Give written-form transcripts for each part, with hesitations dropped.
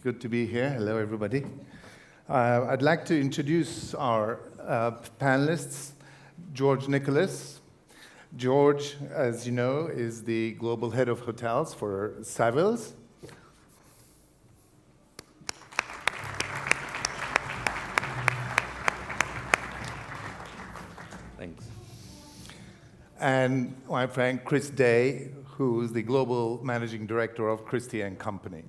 Good to be here. Hello, everybody. I'd like to introduce our panelists, George Nicholas. George, as you know, is the global head of hotels for Savills. Thanks. And my friend Chris Day, who is the global managing director of Christie & Company.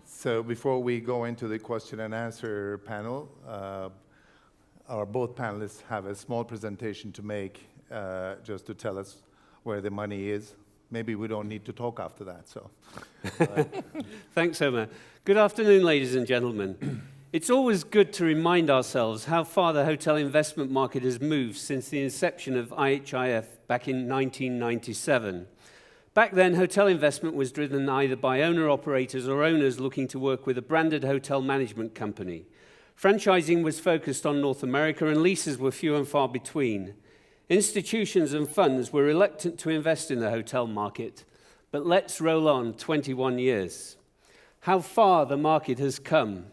So before we go into the question and answer panel, both panelists have a small presentation to make just to tell us where the money is. Maybe we don't need to talk after that. So, Thanks, Omar. Good afternoon, ladies and gentlemen. It's always good to remind ourselves how far the hotel investment market has moved since the inception of IHIF back in 1997. Back then, hotel investment was driven either by owner-operators or owners looking to work with a branded hotel management company. Franchising was focused on North America, and leases were few and far between. Institutions and funds were reluctant to invest in the hotel market. But let's roll on 21 years. How far the market has come.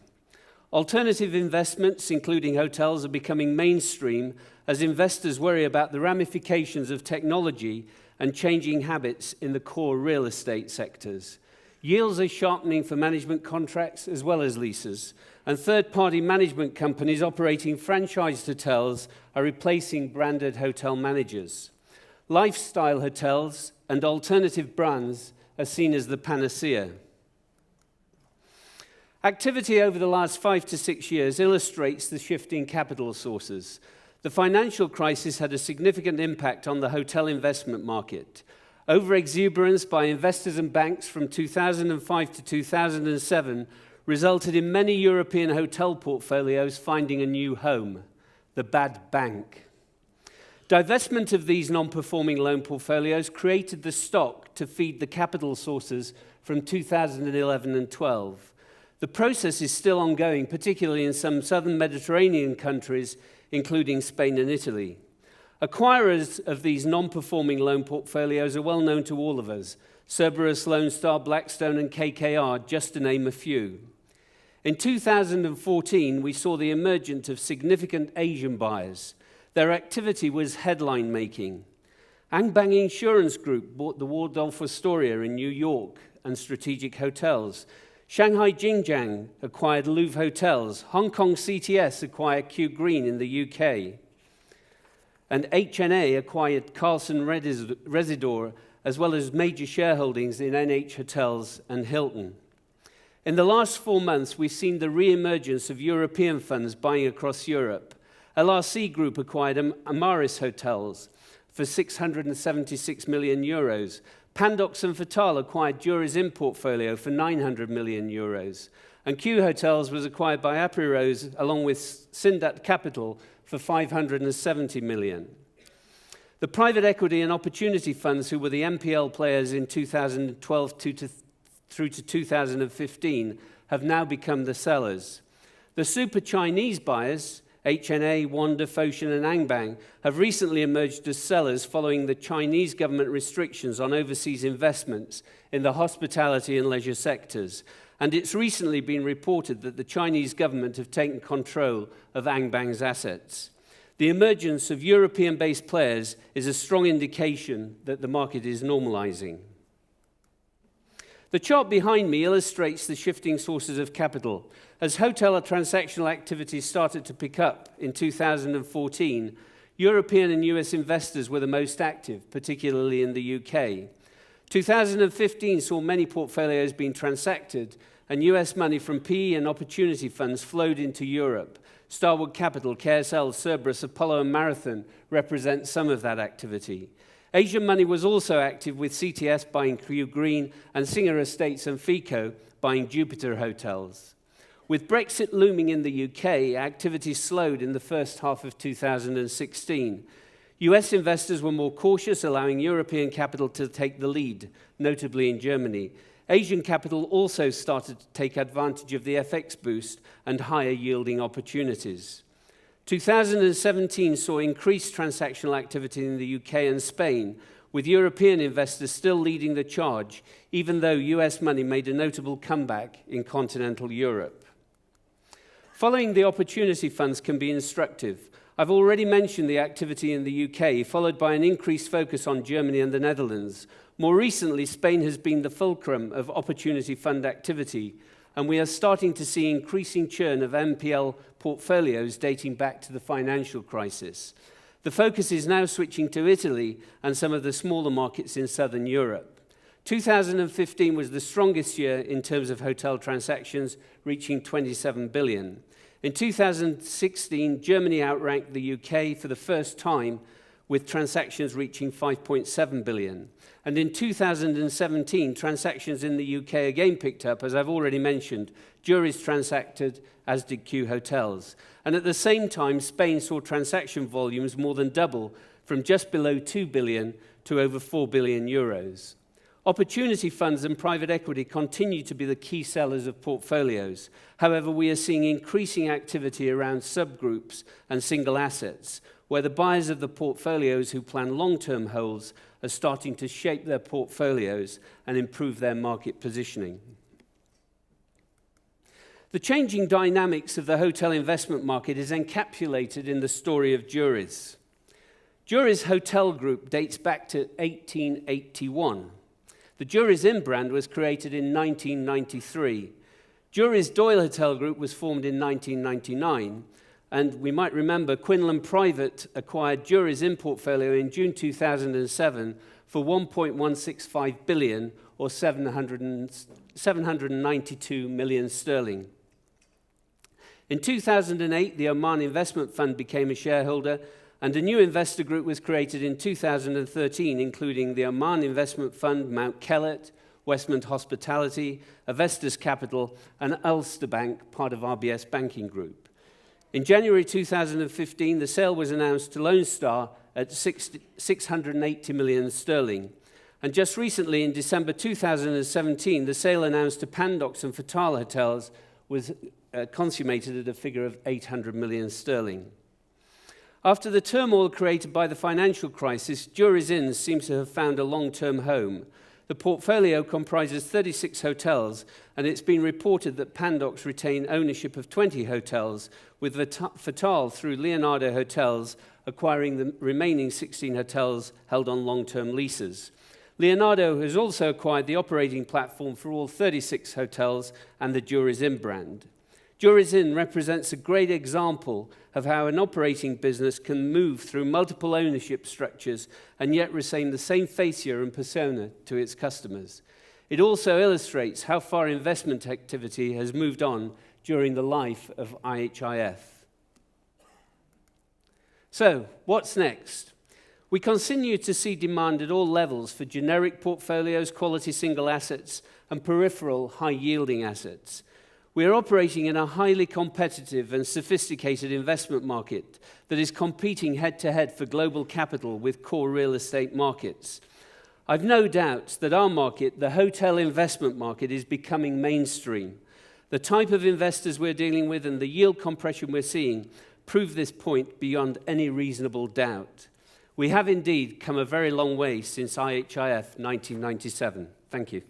Alternative investments, including hotels, are becoming mainstream as investors worry about the ramifications of technology and changing habits in the core real estate sectors. Yields are sharpening for management contracts as well as leases, and third-party management companies operating franchised hotels are replacing branded hotel managers. Lifestyle hotels and alternative brands are seen as the panacea. Activity over the last 5 to 6 years illustrates the shifting capital sources. The financial crisis had a significant impact on the hotel investment market. Overexuberance by investors and banks from 2005 to 2007 resulted in many European hotel portfolios finding a new home, the bad bank. Divestment of these non-performing loan portfolios created the stock to feed the capital sources from 2011 and 12. The process is still ongoing, particularly in some southern Mediterranean countries, including Spain and Italy. Acquirers of these non-performing loan portfolios are well known to all of us: Cerberus, Lone Star, Blackstone, and KKR, just to name a few. In 2014, we saw the emergence of significant Asian buyers. Their activity was headline-making. Angbang Insurance Group bought the Waldorf Astoria in New York and Strategic Hotels. Shanghai Jingjiang acquired Louvre Hotels. Hong Kong CTS acquired Kew Green in the UK. And HNA acquired Carlson Residor, as well as major shareholdings in NH Hotels and Hilton. In the last 4 months, we've seen the re-emergence of European funds buying across Europe. LRC Group acquired Amaris Hotels for 676 million euros. Pandox and Fatal acquired Jura's Inn portfolio for 900 million euros. And Q Hotels was acquired by Aprirose along with Syndat Capital for 570 million. The private equity and opportunity funds, who were the MPL players in 2012 through to 2015, have now become the sellers. The super Chinese buyers, HNA, Wanda, Foshan, and Angbang, have recently emerged as sellers following the Chinese government restrictions on overseas investments in the hospitality and leisure sectors. And it's recently been reported that the Chinese government have taken control of Angbang's assets. The emergence of European-based players is a strong indication that the market is normalizing. The chart behind me illustrates the shifting sources of capital. As hotel transactional activity started to pick up in 2014, European and US investors were the most active, particularly in the UK. 2015 saw many portfolios being transacted, and US money from PE and opportunity funds flowed into Europe. Starwood Capital, KSL, Cerberus, Apollo, and Marathon represent some of that activity. Asian money was also active, with CTS buying Kew Green and Singer Estates and FICO buying Jupiter Hotels. With Brexit looming in the UK, activity slowed in the first half of 2016. US investors were more cautious, allowing European capital to take the lead, notably in Germany. Asian capital also started to take advantage of the FX boost and higher yielding opportunities. 2017 saw increased transactional activity in the UK and Spain, with European investors still leading the charge, even though US money made a notable comeback in continental Europe. Following the opportunity funds can be instructive. I've already mentioned the activity in the UK, followed by an increased focus on Germany and the Netherlands. More recently, Spain has been the fulcrum of opportunity fund activity, and we are starting to see increasing churn of MPL portfolios dating back to the financial crisis. The focus is now switching to Italy and some of the smaller markets in southern Europe. 2015 was the strongest year in terms of hotel transactions, reaching 27 billion. In 2016, Germany outranked the UK for the first time, with transactions reaching 5.7 billion. And in 2017, transactions in the UK again picked up, as I've already mentioned. Juries transacted, as did Q Hotels. And at the same time, Spain saw transaction volumes more than double, from just below 2 billion to over 4 billion euros. Opportunity funds and private equity continue to be the key sellers of portfolios. However, we are seeing increasing activity around subgroups and single assets, where the buyers of the portfolios who plan long-term holds are starting to shape their portfolios and improve their market positioning. The changing dynamics of the hotel investment market is encapsulated in the story of Juries. Juries Hotel Group dates back to 1881. The Juries Inn brand was created in 1993. Juries Doyle Hotel Group was formed in 1999. And we might remember Quinlan Private acquired Juries Inn portfolio in June 2007 for 1.165 billion, or 792 million sterling. In 2008, the Oman Investment Fund became a shareholder, and a new investor group was created in 2013, including the Oman Investment Fund, Mount Kellett, Westmont Hospitality, Avestas Capital, and Ulster Bank, part of RBS Banking Group. In January 2015, the sale was announced to Lone Star at 680 million sterling. And just recently, in December 2017, the sale announced to Pandox and Fatal Hotels was consummated at a figure of 800 million sterling. After the turmoil created by the financial crisis, Juries Inn seems to have found a long-term home. The portfolio comprises 36 hotels, and it's been reported that Pandox retain ownership of 20 hotels, with Fatal, through Leonardo Hotels, acquiring the remaining 16 hotels held on long-term leases. Leonardo has also acquired the operating platform for all 36 hotels and the Juries Inn brand. Juries Inn represents a great example of how an operating business can move through multiple ownership structures and yet retain the same facia and persona to its customers. It also illustrates how far investment activity has moved on during the life of IHIF. So, what's next? We continue to see demand at all levels for generic portfolios, quality single assets, and peripheral high-yielding assets. We are operating in a highly competitive and sophisticated investment market that is competing head-to-head for global capital with core real estate markets. I've no doubt that our market, the hotel investment market, is becoming mainstream. The type of investors we're dealing with and the yield compression we're seeing prove this point beyond any reasonable doubt. We have indeed come a very long way since IHIF 1997. Thank you.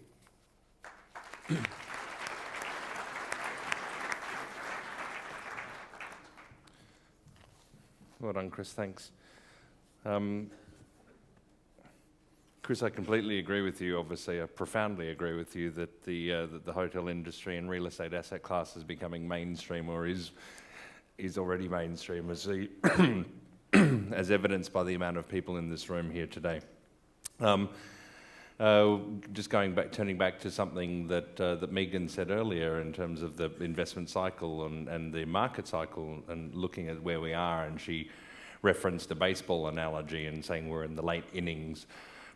Well done, Chris. Thanks. Chris, I completely agree with you. Obviously, I profoundly agree with you that the hotel industry and real estate asset class is becoming mainstream, or is already mainstream, as as evidenced by the amount of people in this room here today. Just turning back to something that Megan said earlier in terms of the investment cycle and the market cycle, and looking at where we are, and she referenced a baseball analogy and saying we're in the late innings,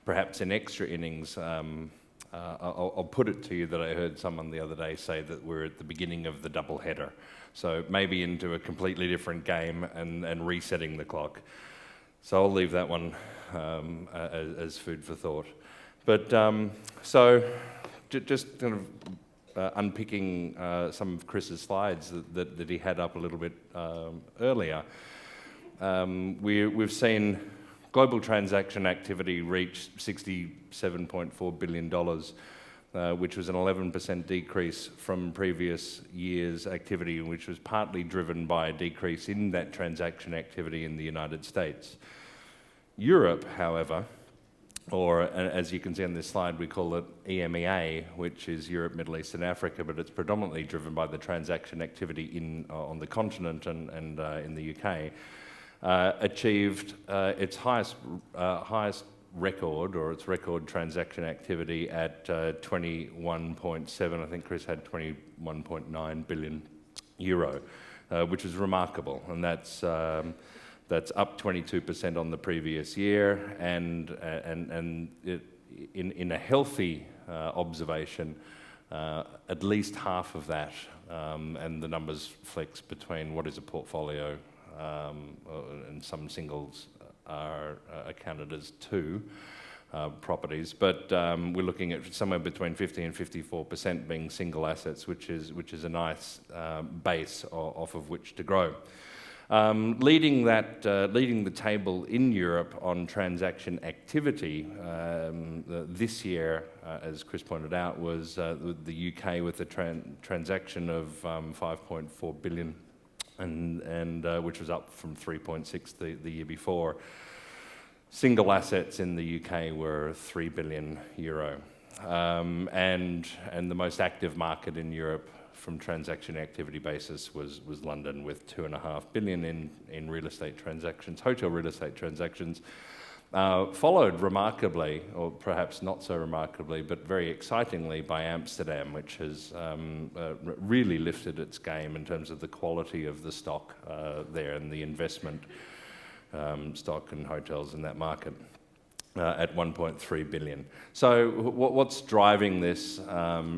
perhaps in extra innings. I'll put it to you that I heard someone the other day say that we're at the beginning of the doubleheader, so maybe into a completely different game and resetting the clock. So I'll leave that one as food for thought. But just kind of unpicking some of Chris's slides that he had up a little bit earlier, we've seen Global transaction activity reached $67.4 billion, which was an 11% decrease from previous year's activity, which was partly driven by a decrease in that transaction activity in the United States. Europe, however, or as you can see on this slide, we call it EMEA, which is Europe, Middle East and Africa, but it's predominantly driven by the transaction activity on the continent and in the UK, achieved its highest record, or its record transaction activity at 21.7, I think Chris had 21.9 billion euro, which is remarkable, and that's up 22% on the previous year, and in a healthy observation, at least half of that, and the numbers flex between what is a portfolio, and some singles are accounted as two properties, but we're looking at somewhere between 50 and 54% being single assets, which is a nice base off of which to grow. Leading the table in Europe on transaction activity this year, as Chris pointed out, was the UK with a transaction of 5.4 billion, and which was up from 3.6 the year before. Single assets in the UK were 3 billion euro, and the most active market in Europe from transaction activity basis was London, with 2.5 billion in real estate transactions, hotel real estate transactions, followed remarkably, or perhaps not so remarkably, but very excitingly, by Amsterdam, which has really lifted its game in terms of the quality of the stock there and the investment stock and hotels in that market. At 1.3 billion. So what's driving this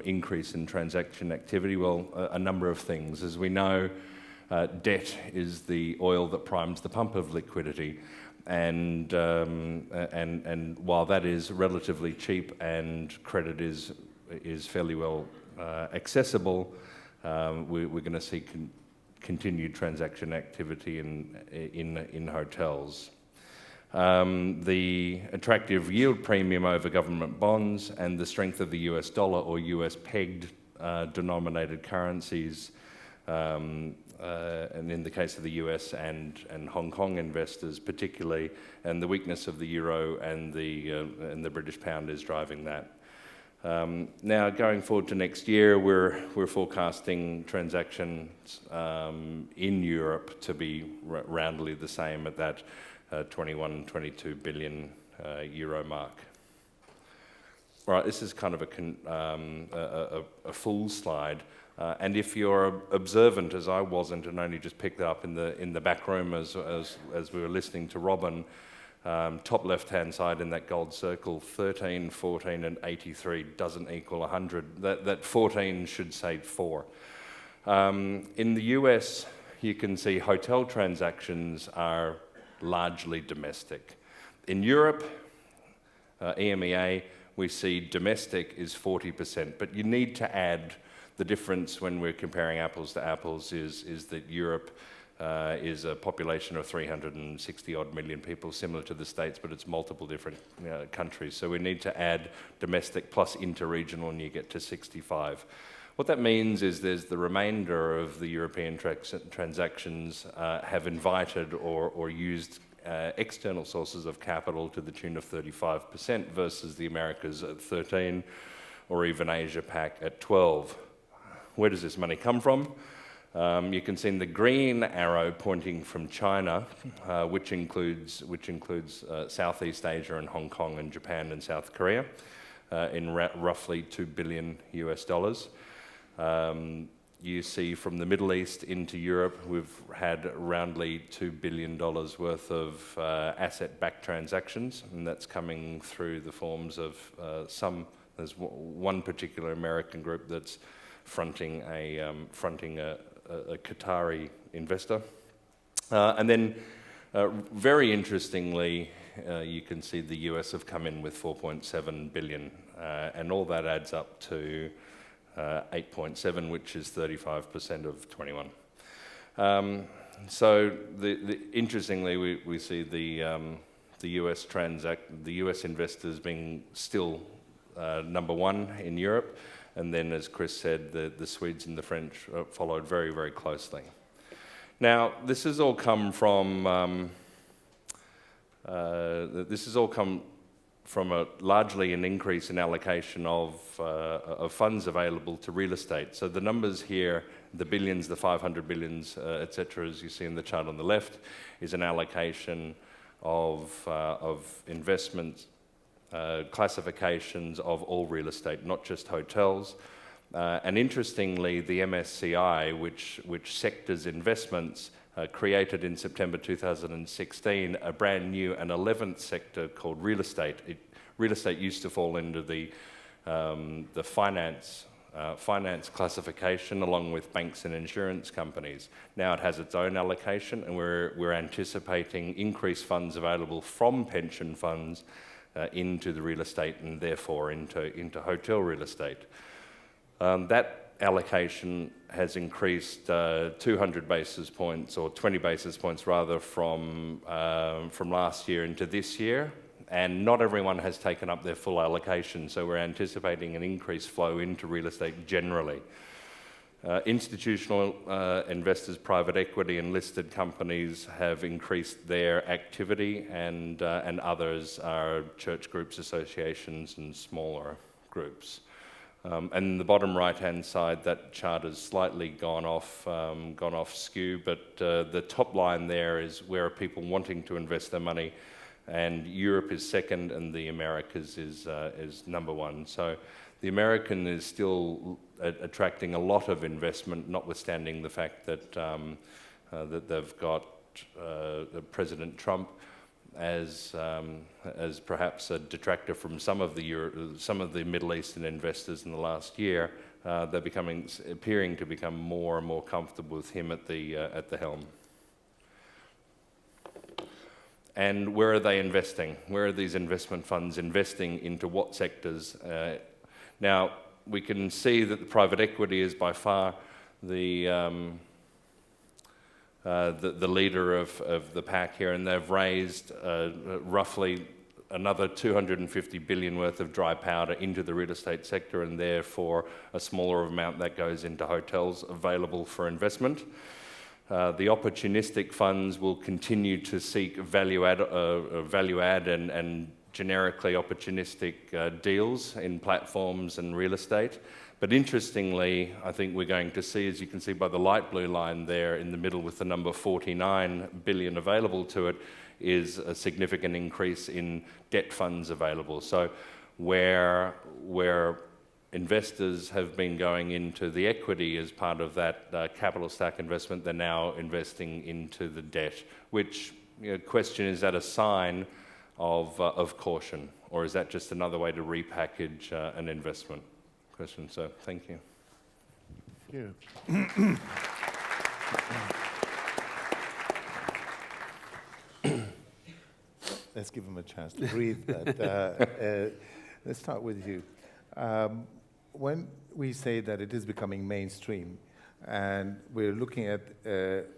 increase in transaction activity? Well, a number of things. As we know, debt is the oil that primes the pump of liquidity, and while that is relatively cheap and credit is fairly well accessible, we're going to see continued transaction activity in hotels. The attractive yield premium over government bonds and the strength of the US dollar, or US pegged denominated currencies, and in the case of the US and Hong Kong investors particularly, and the weakness of the euro and the British pound is driving that. Now, going forward to next year, we're forecasting transactions in Europe to be roundly the same at that 22 billion euro mark. All right, this is kind of a full slide, and if you're observant, as I wasn't, and only just picked it up in the back room as we were listening to Robin, top left-hand side in that gold circle, 13, 14, and 83 doesn't equal 100. That 14 should say 4. In the US, you can see hotel transactions are largely domestic. In Europe, EMEA, we see domestic is 40%, but you need to add the difference when we're comparing apples to apples is that Europe is a population of 360 odd million people, similar to the States, but it's multiple different countries. So we need to add domestic plus interregional, and you get to 65. What that means is there's the remainder of the European transactions have invited or used external sources of capital to the tune of 35% versus the Americas at 13, or even Asia-Pac at 12. Where does this money come from? You can see in the green arrow pointing from China, which includes Southeast Asia and Hong Kong and Japan and South Korea, in roughly $2 billion US. You see from the Middle East into Europe, we've had roundly $2 billion worth of asset-backed transactions, and that's coming through the forms of there's one particular American group that's fronting a Qatari investor. And then, very interestingly, you can see the US have come in with 4.7 billion, and all that adds up to 8.7, which is 35% of 21. So interestingly, we see the the US investors being still number one in Europe, and then, as Chris said, the Swedes and the French followed very, very closely. Now, this has all come from largely an increase in allocation of funds available to real estate. So the numbers here, the billions, the 500 billions, etc., as you see in the chart on the left, is an allocation of investment classifications of all real estate, not just hotels. And interestingly, the MSCI, which sectors investments, created in September 2016 a brand new and 11th sector called real estate. Real estate used to fall into the finance classification along with banks and insurance companies. Now it has its own allocation, and we're anticipating increased funds available from pension funds into the real estate and therefore into hotel real estate. That allocation has increased 200 basis points, or 20 basis points rather, from last year into this year, and not everyone has taken up their full allocation, so we're anticipating an increased flow into real estate generally. Institutional investors, private equity and listed companies have increased their activity, and others are church groups, associations and smaller groups. And the bottom right-hand side, that chart has slightly gone off skew, but the top line there is where are people wanting to invest their money, and Europe is second, and the Americas is number one. So the American is still attracting a lot of investment, notwithstanding the fact that that they've got President Trump as perhaps a detractor from some of the Middle Eastern investors in the last year. They're appearing to become more and more comfortable with him at the helm. And where are they investing? Where are these investment funds investing into what sectors? Now we can see that the private equity is by far the leader of the pack here, and they've raised roughly another 250 billion worth of dry powder into the real estate sector, and therefore a smaller amount that goes into hotels available for investment. The opportunistic funds will continue to seek value add and generically opportunistic deals in platforms and real estate. But interestingly, I think we're going to see, as you can see by the light blue line there in the middle with the number 49 billion available to it, is a significant increase in debt funds available. So where investors have been going into the equity as part of that capital stack investment, they're now investing into the debt, which, question, is that a sign of caution, or is that just another way to repackage an investment? Question. So thank you. Let's give him a chance to breathe. Let's start with you. When we say that it is becoming mainstream, and we're looking at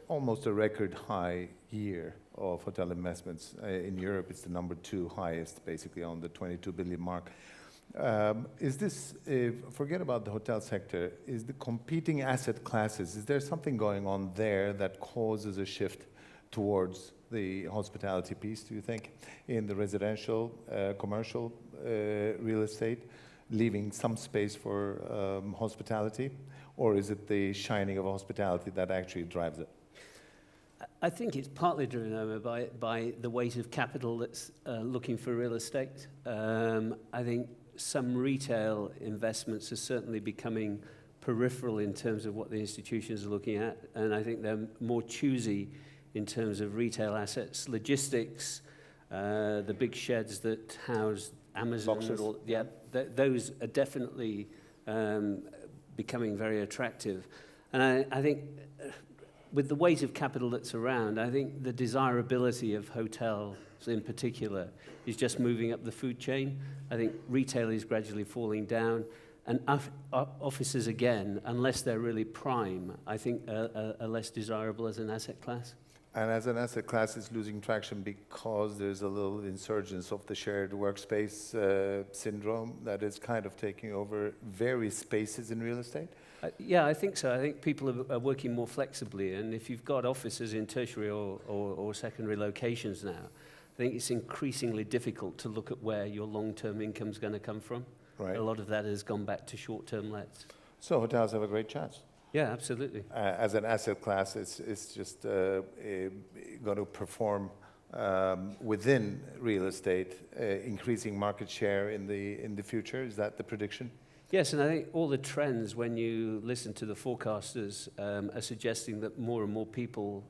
almost a record high year of hotel investments in Europe, it's the number 2 highest, basically, on the 22 billion mark. Is this, forget about the hotel sector, is the competing asset classes, is there something going on there that causes a shift towards the hospitality piece, do you think, in the residential, commercial real estate, leaving some space for hospitality? Or is it the shining of hospitality that actually drives it? I think it's partly driven over by the weight of capital that's looking for real estate. I think some retail investments are certainly becoming peripheral in terms of what the institutions are looking at, and I think they're more choosy in terms of retail assets. Logistics, the big sheds that house Amazon, those are definitely becoming very attractive. And I think with the weight of capital that's around, I think the desirability of hotels in particular is just moving up the food chain. I think retail is gradually falling down, and offices, again, unless they're really prime, I think are less desirable as an asset class. And as an asset class, it's losing traction because there's a little insurgence of the shared workspace syndrome that is kind of taking over various spaces in real estate. Yeah, I think so. I think people are working more flexibly, and if you've got offices in tertiary or secondary locations now, I think it's increasingly difficult to look at where your long-term income's going to come from. Right. A lot of that has gone back to short-term lets. So hotels have a great chance. Yeah, absolutely. As an asset class, it's just going to perform within real estate, increasing market share in the future. Is that the prediction? Yes, and I think all the trends, when you listen to the forecasters, are suggesting that more and more people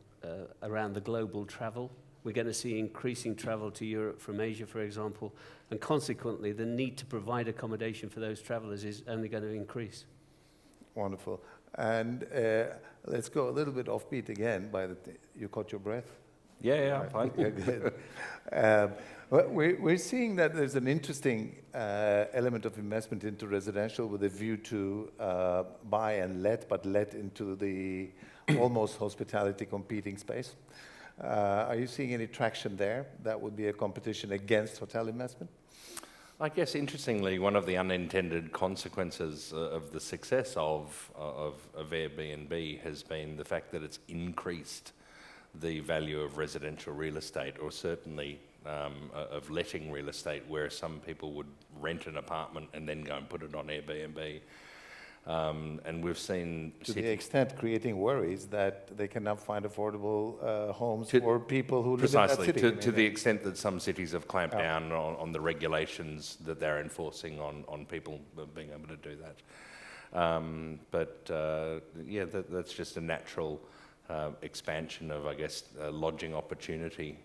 around the globe will travel. We're going to see increasing travel to Europe from Asia, for example, and consequently, the need to provide accommodation for those travelers is only going to increase. Wonderful. And let's go a little bit offbeat again. You caught your breath? Yeah, I'm fine. Yeah, good. We're seeing that there's an interesting element of investment into residential with a view to buy and let, but let into the almost hospitality competing space. Are you seeing any traction there? That would be a competition against hotel investment? I guess, interestingly, one of the unintended consequences of the success of Airbnb has been the fact that it's increased the value of residential real estate, or certainly of letting real estate, where some people would rent an apartment and then go and put it on Airbnb. And we've seen... To the extent creating worries that they cannot find affordable homes for people who live in that city. Precisely, to the extent that some cities have clamped down on the regulations that they're enforcing on people being able to do that. That's just a natural expansion of, I guess, lodging opportunity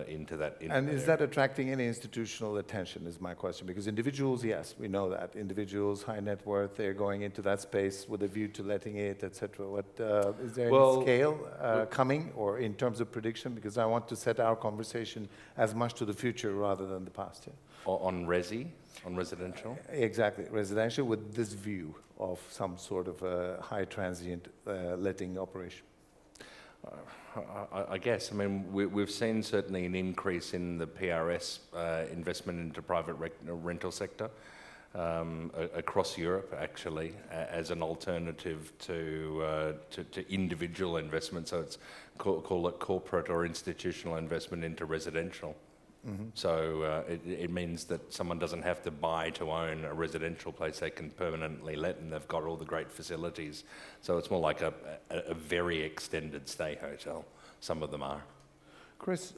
into that. And is that attracting any institutional attention, is my question? Because individuals, yes, we know that. Individuals, high net worth, they're going into that space with a view to letting it, etc. Is there any scale coming, or in terms of prediction? Because I want to set our conversation as much to the future rather than the past. Yeah. On residential? Exactly, residential with this view of some sort of a high transient letting operation. I guess. I mean, we've seen certainly an increase in the PRS investment into private rental sector across Europe, actually, as an alternative to individual investment. So it's call it corporate or institutional investment into residential. Mm-hmm. So it means that someone doesn't have to buy to own a residential place. They can permanently let, and they've got all the great facilities. So it's more like a very extended stay hotel. Some of them are. Chris,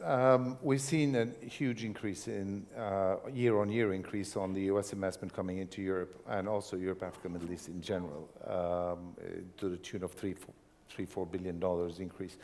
we've seen a huge increase in year-on-year increase on the U.S. investment coming into Europe, and also Europe, Africa, Middle East in general, to the tune of $3-4 billion increase.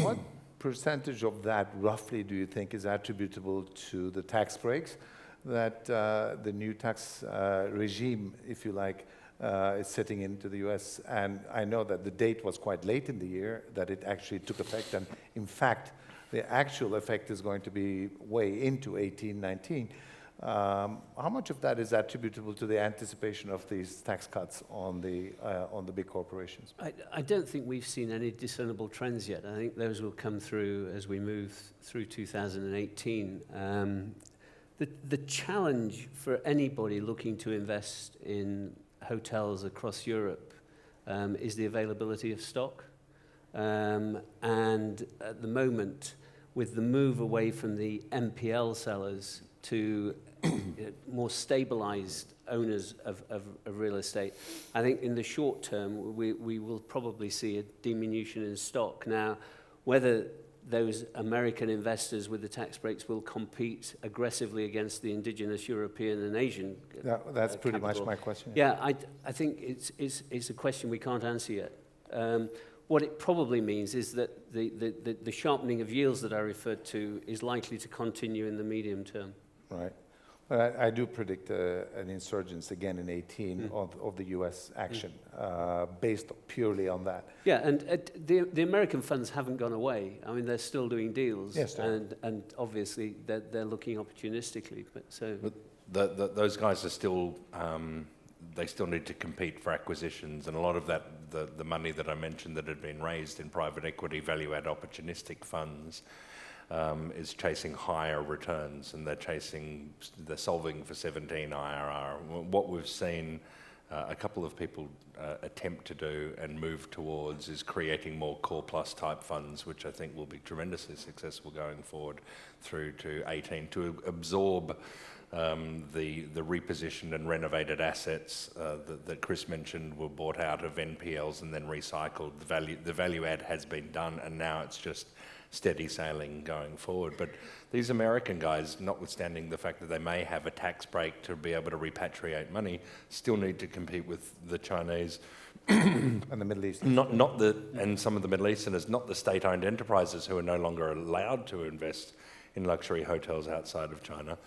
What percentage of that, roughly, do you think is attributable to the tax breaks that the new tax regime, if you like, is setting into the US? And I know that the date was quite late in the year that it actually took effect, and in fact, the actual effect is going to be way into 18-19. How much of that is attributable to the anticipation of these tax cuts on the big corporations? I don't think we've seen any discernible trends yet. I think those will come through as we move through 2018. The challenge for anybody looking to invest in hotels across Europe is the availability of stock. And at the moment, with the move away from the MPL sellers to more stabilized owners of real estate, I think in the short term we will probably see a diminution in stock. Now, whether those American investors with the tax breaks will compete aggressively against the indigenous European and Asian that's pretty much my question. Yeah, I think it's a question we can't answer yet. What it probably means is that the sharpening of yields that I referred to is likely to continue in the medium term. Right. But I do predict an insurgence again in 18 of the U.S. action based purely on that. Yeah, and the American funds haven't gone away. I mean, they're still doing deals, yes, and obviously they're looking opportunistically. But those guys are still they still need to compete for acquisitions, and a lot of that, the money that I mentioned that had been raised in private equity value-add opportunistic funds, is chasing higher returns, and they're solving for 17 IRR. What we've seen a couple of people attempt to do and move towards is creating more core plus type funds, which I think will be tremendously successful going forward through to 18 to absorb the repositioned and renovated assets that Chris mentioned were bought out of NPLs and then recycled. The value add has been done, and now it's just steady sailing going forward. But these American guys, notwithstanding the fact that they may have a tax break to be able to repatriate money, still need to compete with the Chinese And the Middle East. and some of the Middle Easterners, not the state-owned enterprises who are no longer allowed to invest in luxury hotels outside of China,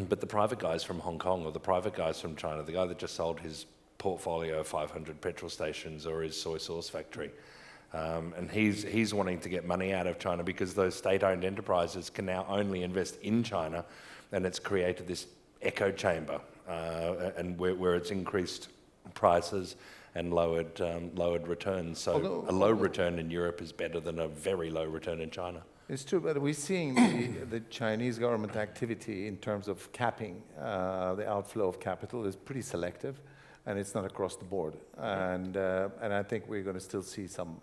but the private guys from Hong Kong or the private guys from China, the guy that just sold his portfolio of 500 petrol stations or his soy sauce factory. And he's wanting to get money out of China because those state-owned enterprises can now only invest in China, and it's created this echo chamber, and where it's increased prices and lowered returns. So a low return in Europe is better than a very low return in China. It's true, but we're seeing the Chinese government activity in terms of capping the outflow of capital is pretty selective, and it's not across the board. And I think we're going to still see some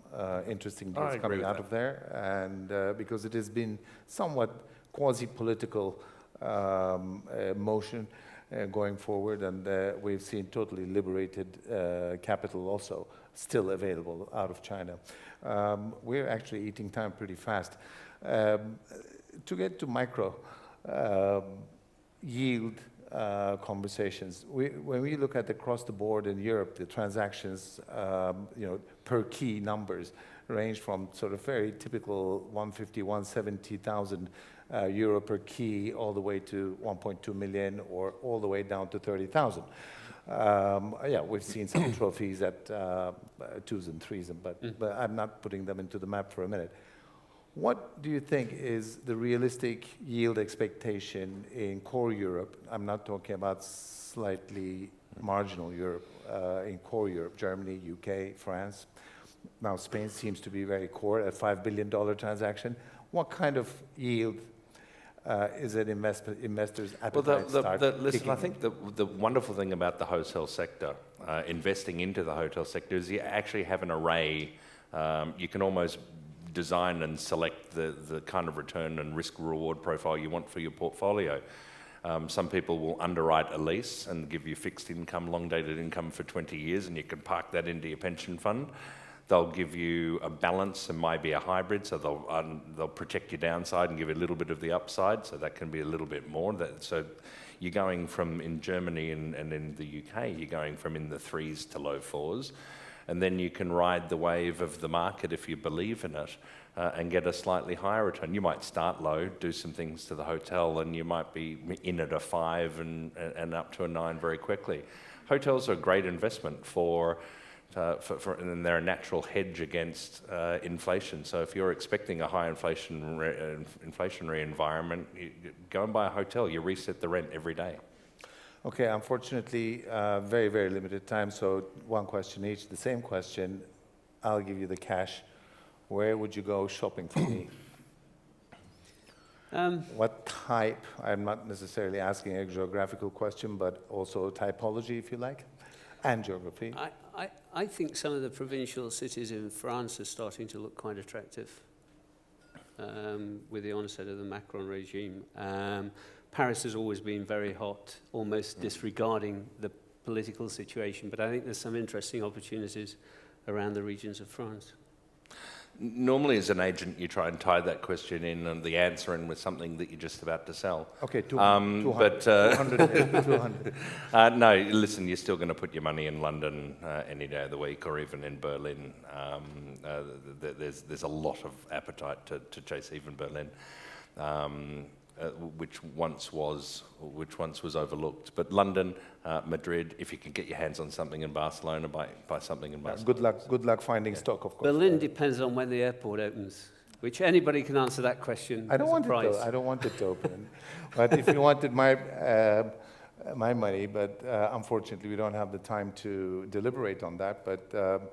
interesting deals coming out of there, and because it has been somewhat quasi-political motion going forward, and we've seen totally liberated capital also still available out of China. We're actually eating time pretty fast. To get to micro yield conversations, when we look at across the board in Europe, the transactions, per key numbers range from sort of very typical 150, 170,000 euro per key, all the way to 1.2 million, or all the way down to 30,000. We've seen some trophies at twos and threes, but I'm not putting them into the map for a minute. What do you think is the realistic yield expectation in core Europe? I'm not talking about slightly marginal Europe, in core Europe, Germany, UK, France. Now Spain seems to be very core, a $5 billion transaction. What kind of yield is it investors' appetite listen, I think the wonderful thing about the hotel sector, investing into the hotel sector, is you actually have an array. You can almost design and select the kind of return and risk-reward profile you want for your portfolio. Some people will underwrite a lease and give you fixed income, long-dated income for 20 years, and you can park that into your pension fund. They'll give you a balance and maybe a hybrid, so they'll protect your downside and give you a little bit of the upside, so that can be a little bit more. So you're going from, in Germany and in the UK, you're going from in the 3s to low 4s. And then you can ride the wave of the market if you believe in it, and get a slightly higher return. You might start low, do some things to the hotel, and you might be in at a 5 and up to a 9 very quickly. Hotels are a great investment and they're a natural hedge against inflation. So if you're expecting a high inflationary environment, you go and buy a hotel. You reset the rent every day. Okay, unfortunately, very, very limited time, so one question each. The same question, I'll give you the cash. Where would you go shopping for me? What type? I'm not necessarily asking a geographical question, but also typology, if you like, and geography. I think some of the provincial cities in France are starting to look quite attractive with the onset of the Macron regime. Paris has always been very hot, almost disregarding the political situation, but I think there's some interesting opportunities around the regions of France. Normally, as an agent, you try and tie that question in and the answer in with something that you're just about to sell. Okay, 200. 200. No, listen, you're still going to put your money in London any day of the week, or even in Berlin. There's a lot of appetite to chase even Berlin. Which once was overlooked. But London, Madrid, if you can get your hands on something in Barcelona, buy something in Barcelona. Good luck finding stock, of course. Berlin depends on when the airport opens, which anybody can answer that question. I don't want it to open. But if you wanted my my money, but unfortunately we don't have the time to deliberate on that. But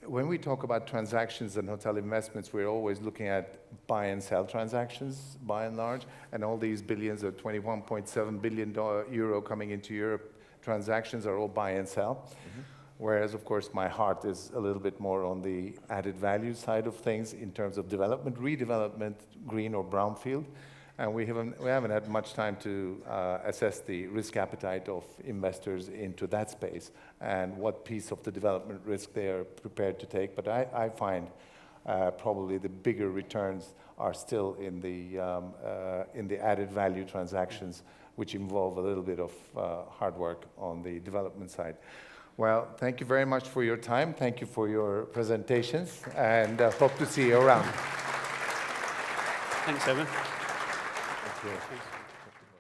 when we talk about transactions and hotel investments, we're always looking at buy and sell transactions, by and large, and all these billions of 21.7 billion euro coming into Europe transactions are all buy and sell. Whereas, of course, my heart is a little bit more on the added value side of things in terms of development, redevelopment, green or brownfield. And we haven't had much time to assess the risk appetite of investors into that space and what piece of the development risk they are prepared to take. But I find probably the bigger returns are still in the added value transactions, which involve a little bit of hard work on the development side. Well, thank you very much for your time. Thank you for your presentations, and hope to see you around. Thanks, Evan. Thank you.